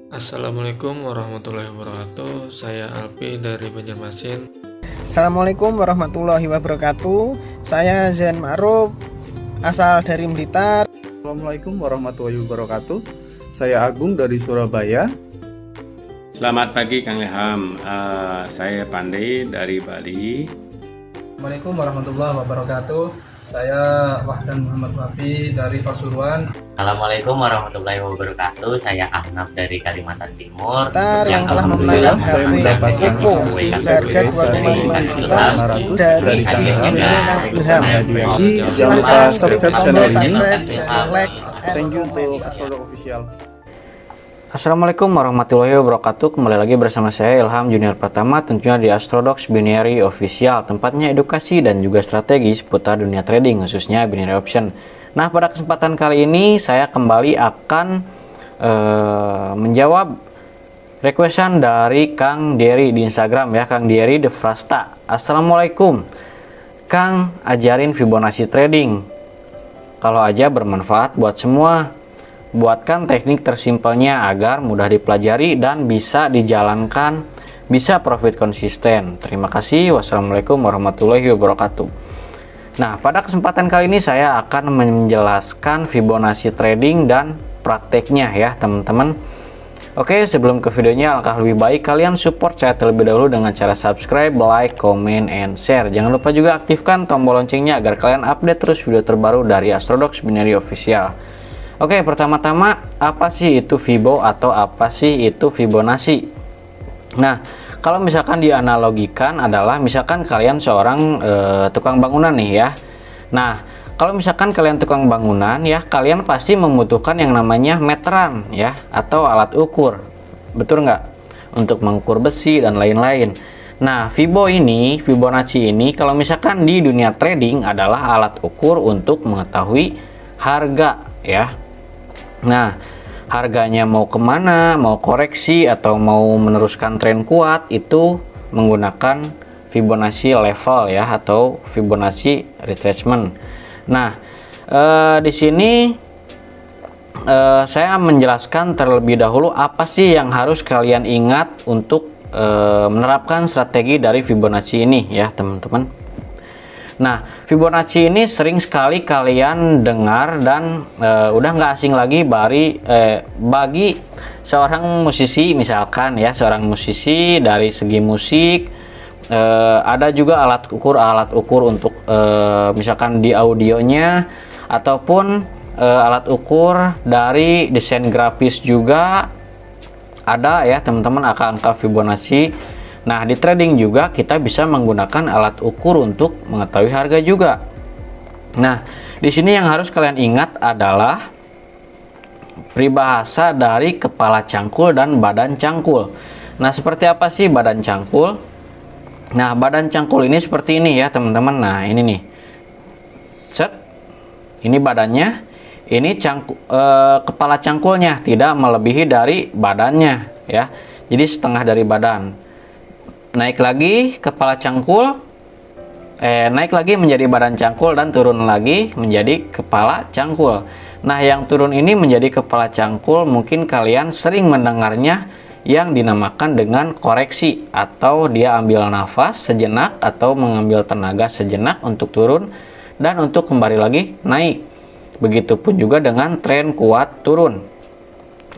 Assalamualaikum warahmatullahi wabarakatuh. Saya Alpi dari Banjarmasin. Assalamualaikum warahmatullahi wabarakatuh. Saya Zain Ma'ruf, asal dari Blitar. Assalamualaikum warahmatullahi wabarakatuh. Saya Agung dari Surabaya. Selamat pagi Kang Ilham. Saya Pandey dari Bali. Assalamualaikum warahmatullahi wabarakatuh. Saya Wahdan Muhammad Wafi dari Pasuruan. Assalamualaikum warahmatullahi wabarakatuh. Saya Ahnaf dari Kalimantan Timur. Yang telah alhamdulillah memenangkan saya HP mendapatkan Eco seharga 25 juta dari Kang Ilham. Jangan lupa subscribe channel ini. Like, Thank you untuk Astrodok Official. Assalamualaikum warahmatullahi wabarakatuh. Kembali lagi bersama saya Ilham Junior Pratama, tentunya di Astrodox Binary Official, tempatnya edukasi dan juga strategi seputar dunia trading, khususnya binary option. Nah, pada kesempatan kali ini saya kembali akan menjawab requestan dari Kang Dery di Instagram ya, Kang Dery The Frasta. Assalamualaikum Kang, ajarin Fibonacci trading, kalau aja bermanfaat buat semua. Buatkan teknik tersimpelnya agar mudah dipelajari dan bisa dijalankan, bisa profit konsisten. Terima kasih. Wassalamualaikum warahmatullahi wabarakatuh. Nah, pada kesempatan kali ini saya akan menjelaskan Fibonacci trading dan prakteknya ya teman-teman. Oke, sebelum ke videonya, alangkah lebih baik kalian support saya terlebih dahulu dengan cara subscribe, like, comment, and share. Jangan lupa juga aktifkan tombol loncengnya agar kalian update terus video terbaru dari Astrodox Binary Official. Oke, pertama-tama apa sih itu Fibo atau apa sih itu Fibonacci? Nah, kalau misalkan dianalogikan adalah misalkan kalian seorang tukang bangunan nih ya. Nah, kalau misalkan kalian tukang bangunan ya, kalian pasti membutuhkan yang namanya meteran ya atau alat ukur. Betul nggak? Untuk mengukur besi dan lain-lain. Nah, Fibonacci ini kalau misalkan di dunia trading adalah alat ukur untuk mengetahui harga ya. Nah, harganya mau kemana, mau koreksi atau mau meneruskan tren kuat, itu menggunakan Fibonacci level ya atau Fibonacci retracement. Nah, di sini saya menjelaskan terlebih dahulu apa sih yang harus kalian ingat untuk menerapkan strategi dari Fibonacci ini ya teman-teman. Nah, Fibonacci ini sering sekali kalian dengar dan udah nggak asing lagi bagi seorang musisi, misalkan ya, seorang musisi dari segi musik, ada juga alat ukur untuk misalkan di audionya, ataupun alat ukur dari desain grafis juga ada ya teman-teman, angka-angka Fibonacci. Nah, di trading juga kita bisa menggunakan alat ukur untuk mengetahui harga juga. Nah, di sini yang harus kalian ingat adalah peribahasa dari kepala cangkul dan badan cangkul. Nah, seperti apa sih badan cangkul? Nah, badan cangkul ini seperti ini ya, teman-teman. Nah, ini nih. Set. Ini badannya. Ini kepala cangkulnya tidak melebihi dari badannya ya. Jadi setengah dari badan. Naik lagi kepala cangkul, naik lagi menjadi badan cangkul dan turun lagi menjadi kepala cangkul. Nah, yang turun ini menjadi kepala cangkul mungkin kalian sering mendengarnya yang dinamakan dengan koreksi, atau dia ambil nafas sejenak atau mengambil tenaga sejenak untuk turun dan untuk kembali lagi naik. Begitupun juga dengan tren kuat turun.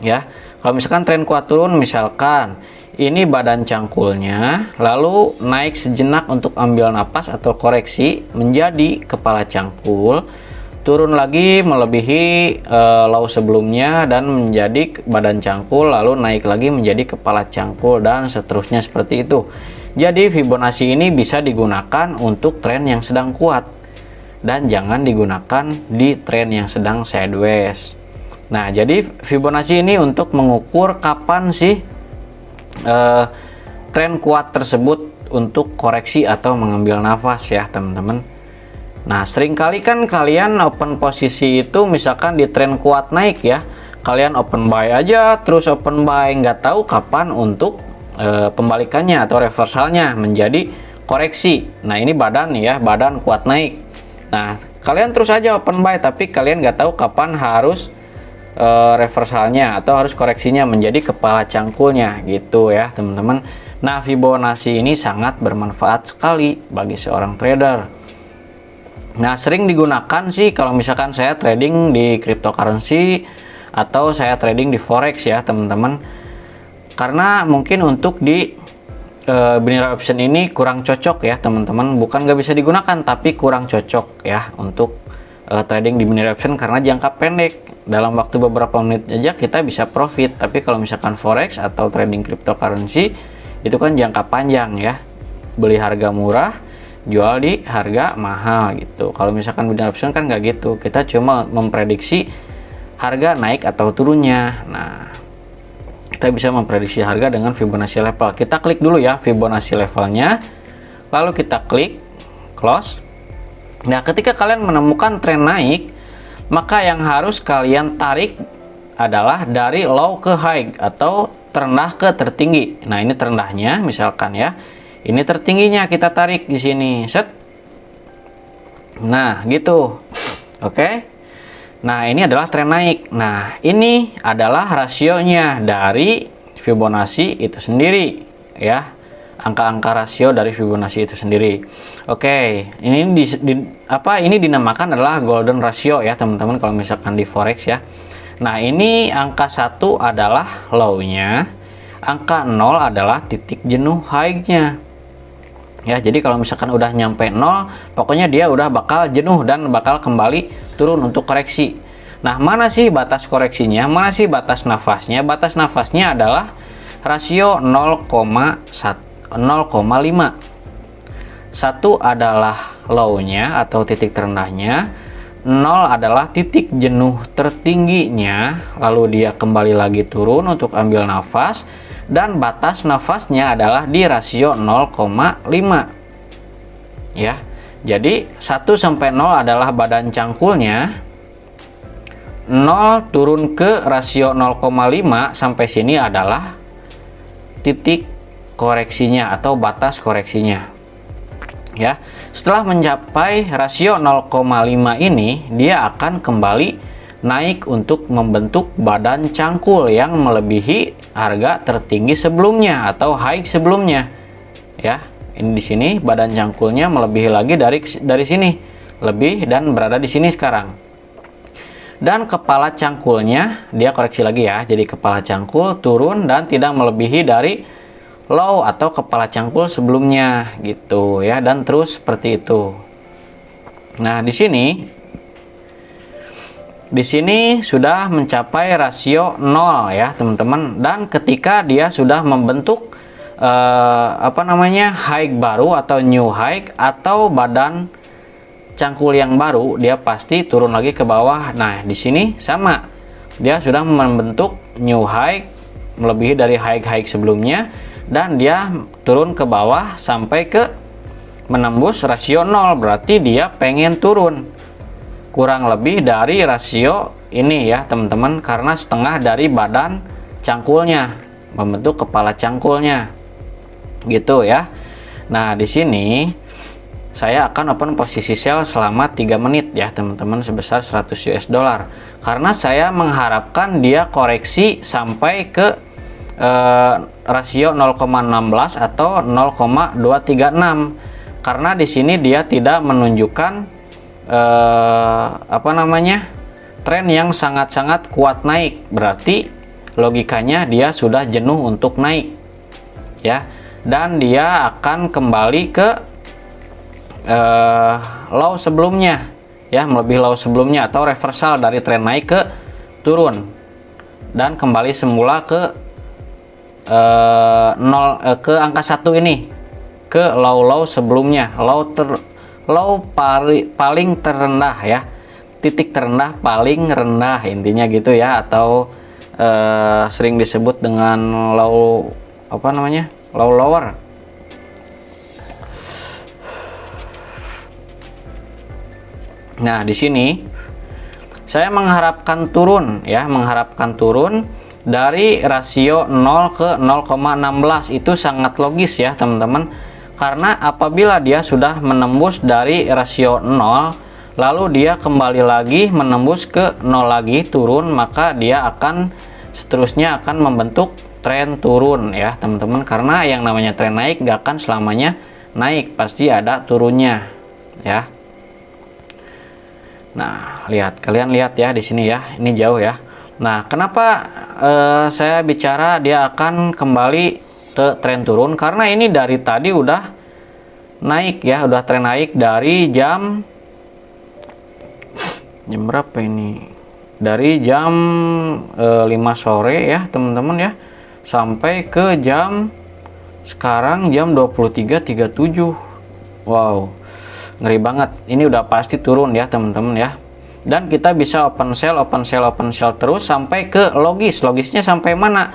Ya. Kalau misalkan tren kuat turun, misalkan ini badan cangkulnya, lalu naik sejenak untuk ambil napas atau koreksi menjadi kepala cangkul, turun lagi melebihi low sebelumnya dan menjadi badan cangkul, lalu naik lagi menjadi kepala cangkul, dan seterusnya seperti itu. Jadi Fibonacci ini bisa digunakan untuk tren yang sedang kuat dan jangan digunakan di tren yang sedang sideways. Nah, jadi Fibonacci ini untuk mengukur kapan sih tren kuat tersebut untuk koreksi atau mengambil nafas ya teman-teman. Nah, seringkali kan kalian open posisi itu misalkan di tren kuat naik ya, kalian open buy aja terus open buy, nggak tahu kapan untuk pembalikannya atau reversalnya menjadi koreksi. Nah, ini badan nih ya, badan kuat naik. Nah, kalian terus aja open buy tapi kalian nggak tahu kapan harus reversalnya atau harus koreksinya menjadi kepala cangkulnya gitu ya teman-teman. Nah, Fibonacci ini sangat bermanfaat sekali bagi seorang trader. Nah, sering digunakan sih kalau misalkan saya trading di cryptocurrency atau saya trading di forex ya teman-teman. Karena mungkin untuk di binary option ini kurang cocok ya teman-teman. Bukan nggak bisa digunakan, tapi kurang cocok ya untuk trading di binary option karena jangka pendek. Dalam waktu beberapa menit aja kita bisa profit. Tapi kalau misalkan forex atau trading cryptocurrency itu kan jangka panjang ya. Beli harga murah, jual di harga mahal gitu. Kalau misalkan binary option kan nggak gitu. Kita cuma memprediksi harga naik atau turunnya. Nah, kita bisa memprediksi harga dengan Fibonacci level. Kita klik dulu ya Fibonacci levelnya, lalu kita klik close. Nah, ketika kalian menemukan tren naik, maka yang harus kalian tarik adalah dari low ke high atau terendah ke tertinggi. Nah, ini terendahnya misalkan ya. Ini tertingginya kita tarik di sini. Set. Nah, gitu. Oke. Nah, ini adalah tren naik. Nah, ini adalah rasionya dari Fibonacci itu sendiri ya. Angka-angka rasio dari Fibonacci itu sendiri. Oke, ini ini dinamakan adalah golden ratio ya, teman-teman kalau misalkan di forex ya. Nah, ini angka 1 adalah low-nya, angka 0 adalah titik jenuh high-nya. Ya, jadi kalau misalkan udah nyampe 0, pokoknya dia udah bakal jenuh dan bakal kembali turun untuk koreksi. Nah, mana sih batas koreksinya? Mana sih batas nafasnya? Batas nafasnya adalah rasio 0,5. 1 adalah low-nya atau titik terendahnya. 0 adalah titik jenuh tertingginya, lalu dia kembali lagi turun untuk ambil nafas. Dan batas nafasnya adalah di rasio 0,5 ya. Jadi 1 sampai 0 adalah badan cangkulnya, 0 turun ke rasio 0,5 sampai sini adalah titik koreksinya atau batas koreksinya ya. Setelah mencapai rasio 0,5 ini, dia akan kembali naik untuk membentuk badan cangkul yang melebihi harga tertinggi sebelumnya atau high sebelumnya ya. Ini di sini badan cangkulnya melebihi lagi dari sini, lebih dan berada di sini sekarang. Dan kepala cangkulnya dia koreksi lagi ya, jadi kepala cangkul turun dan tidak melebihi dari low atau kepala cangkul sebelumnya gitu ya, dan terus seperti itu. Nah, di sini sudah mencapai rasio 0 ya teman-teman, dan ketika dia sudah membentuk high baru atau new high atau badan cangkul yang baru, dia pasti turun lagi ke bawah. Nah, di sini sama, dia sudah membentuk new high melebihi dari high sebelumnya, dan dia turun ke bawah sampai ke menembus rasio 0, berarti dia pengen turun kurang lebih dari rasio ini ya teman-teman, karena setengah dari badan cangkulnya membentuk kepala cangkulnya gitu ya. Nah, di sini saya akan open posisi sell selama 3 menit ya teman-teman sebesar 100 US dollar, karena saya mengharapkan dia koreksi sampai ke rasio 0,16 atau 0,236, karena di sini dia tidak menunjukkan tren yang sangat-sangat kuat naik, berarti logikanya dia sudah jenuh untuk naik ya, dan dia akan kembali ke low sebelumnya ya, melebihi low sebelumnya atau reversal dari tren naik ke turun dan kembali semula ke ke angka 1 ini, ke low sebelumnya, paling terendah ya, titik terendah paling rendah intinya gitu ya, atau sering disebut dengan low lower. Nah, di sini saya mengharapkan turun ya, dari rasio 0 ke 0,16. Itu sangat logis ya teman-teman, karena apabila dia sudah menembus dari rasio 0 lalu dia kembali lagi menembus ke 0 lagi turun, maka dia akan seterusnya akan membentuk tren turun ya teman-teman, karena yang namanya tren naik gak akan selamanya naik, pasti ada turunnya ya. Nah, kalian lihat ya di sini ya, ini jauh ya. Nah, kenapa saya bicara dia akan kembali ke tren turun? Karena ini dari tadi udah naik ya, udah tren naik dari jam berapa ini? Dari jam 5 sore ya teman-teman ya, sampai ke jam sekarang jam 23.37. Wow, ngeri banget. Ini udah pasti turun ya teman-teman ya. Dan kita bisa open sell terus sampai ke logis. Logisnya sampai mana?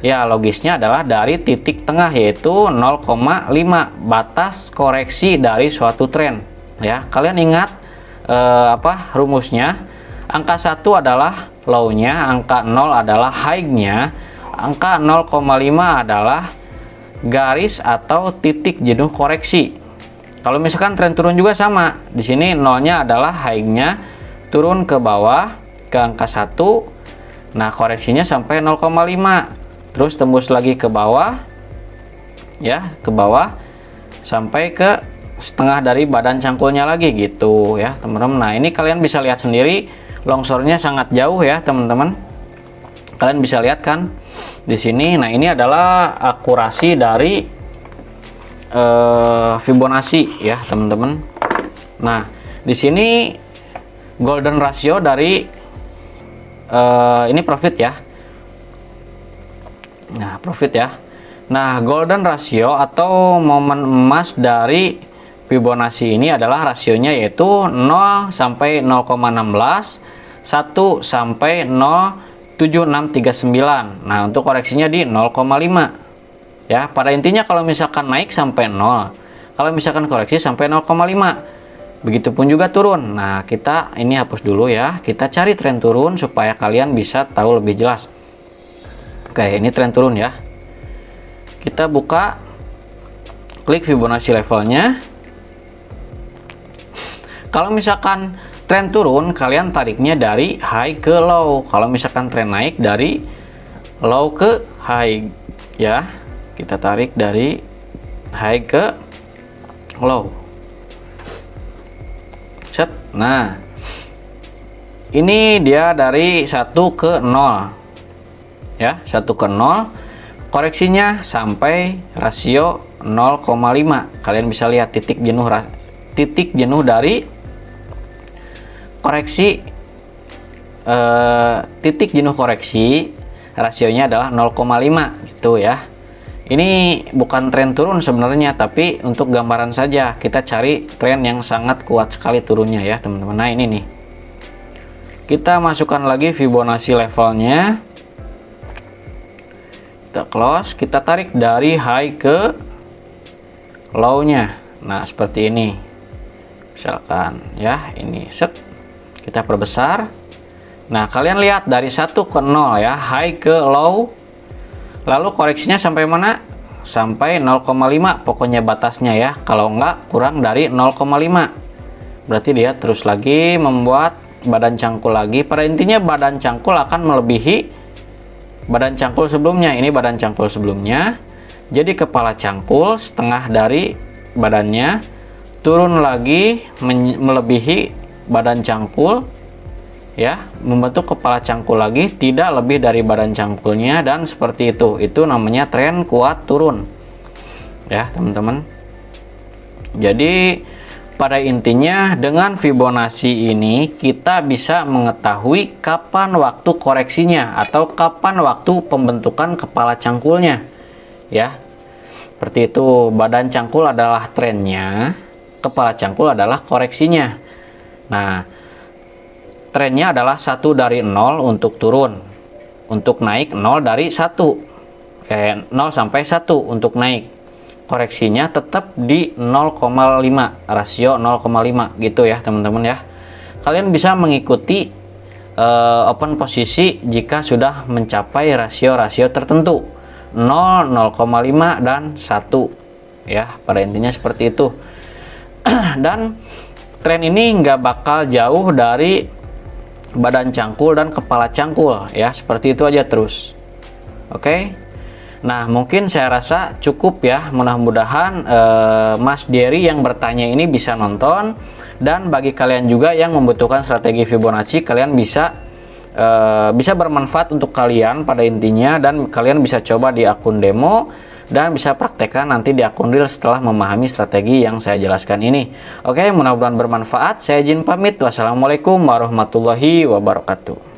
Ya, logisnya adalah dari titik tengah, yaitu 0,5 batas koreksi dari suatu tren ya. Kalian ingat rumusnya? Angka 1 adalah low-nya, angka 0 adalah high-nya, angka 0,5 adalah garis atau titik jenuh koreksi. Kalau misalkan tren turun juga sama, di sini 0-nya adalah high-nya, turun ke bawah ke angka 1, nah koreksinya sampai 0,5, terus tembus lagi ke bawah ya, ke bawah sampai ke setengah dari badan cangkulnya lagi gitu ya teman-teman. Nah, ini kalian bisa lihat sendiri, longsornya sangat jauh ya teman-teman. Kalian bisa lihat kan di sini. Nah, ini adalah akurasi dari Fibonacci ya teman-teman. Nah, di sini golden ratio dari ini profit ya. Nah, profit ya. Nah, golden ratio atau momen emas dari Fibonacci ini adalah rasionya yaitu 0 sampai 0,16, 1 sampai 0,7639. Nah, untuk koreksinya di 0,5 ya. Pada intinya kalau misalkan naik sampai 0, kalau misalkan koreksi sampai 0,5, begitupun juga turun. Nah, kita ini hapus dulu ya, kita cari tren turun supaya kalian bisa tahu lebih jelas. Oke, ini tren turun ya. Kita buka, klik Fibonacci levelnya. Kalau misalkan tren turun, kalian tariknya dari high ke low. Kalau misalkan tren naik dari low ke high ya. Kita tarik dari high ke low. Set. Nah, ini dia dari 1 ke 0 ya, 1 ke 0, koreksinya sampai rasio 0,5. Kalian bisa lihat titik jenuh dari koreksi, titik jenuh koreksi rasionya adalah 0,5 gitu ya. Ini bukan tren turun sebenarnya, tapi untuk gambaran saja kita cari tren yang sangat kuat sekali turunnya ya teman-teman. Nah, ini nih, kita masukkan lagi Fibonacci levelnya, kita close, kita tarik dari high ke low nya. Nah, seperti ini misalkan ya, ini set, kita perbesar. Nah, kalian lihat dari 1 ke 0 ya, high ke low, lalu koreksinya sampai mana? Sampai 0,5 pokoknya batasnya ya, kalau enggak kurang dari 0,5 berarti dia terus lagi membuat badan cangkul lagi. Pada intinya badan cangkul akan melebihi badan cangkul sebelumnya. Ini badan cangkul sebelumnya, jadi kepala cangkul setengah dari badannya turun lagi melebihi badan cangkul ya, membentuk kepala cangkul lagi tidak lebih dari badan cangkulnya, dan seperti itu namanya tren kuat turun ya teman-teman. Jadi pada intinya dengan Fibonacci ini kita bisa mengetahui kapan waktu koreksinya atau kapan waktu pembentukan kepala cangkulnya ya. Seperti itu, badan cangkul adalah trennya, kepala cangkul adalah koreksinya. Nah, trennya adalah 1 dari 0 untuk turun, untuk naik 0 dari 1, 0 sampai 1 untuk naik, koreksinya tetap di 0,5, rasio 0,5 gitu ya teman-teman ya. Kalian bisa mengikuti open posisi jika sudah mencapai rasio-rasio tertentu 0, 0,5 dan 1 ya, pada intinya seperti itu. Dan tren ini nggak bakal jauh dari badan cangkul dan kepala cangkul ya, seperti itu aja terus. Oke. Nah, mungkin saya rasa cukup ya. Mudah-mudahan Mas Dery yang bertanya ini bisa nonton, dan bagi kalian juga yang membutuhkan strategi Fibonacci, kalian bisa bermanfaat untuk kalian pada intinya, dan kalian bisa coba di akun demo dan bisa praktekkan nanti di akun real setelah memahami strategi yang saya jelaskan ini. Oke, mudah-mudahan bermanfaat. Saya izin pamit. Wassalamualaikum warahmatullahi wabarakatuh.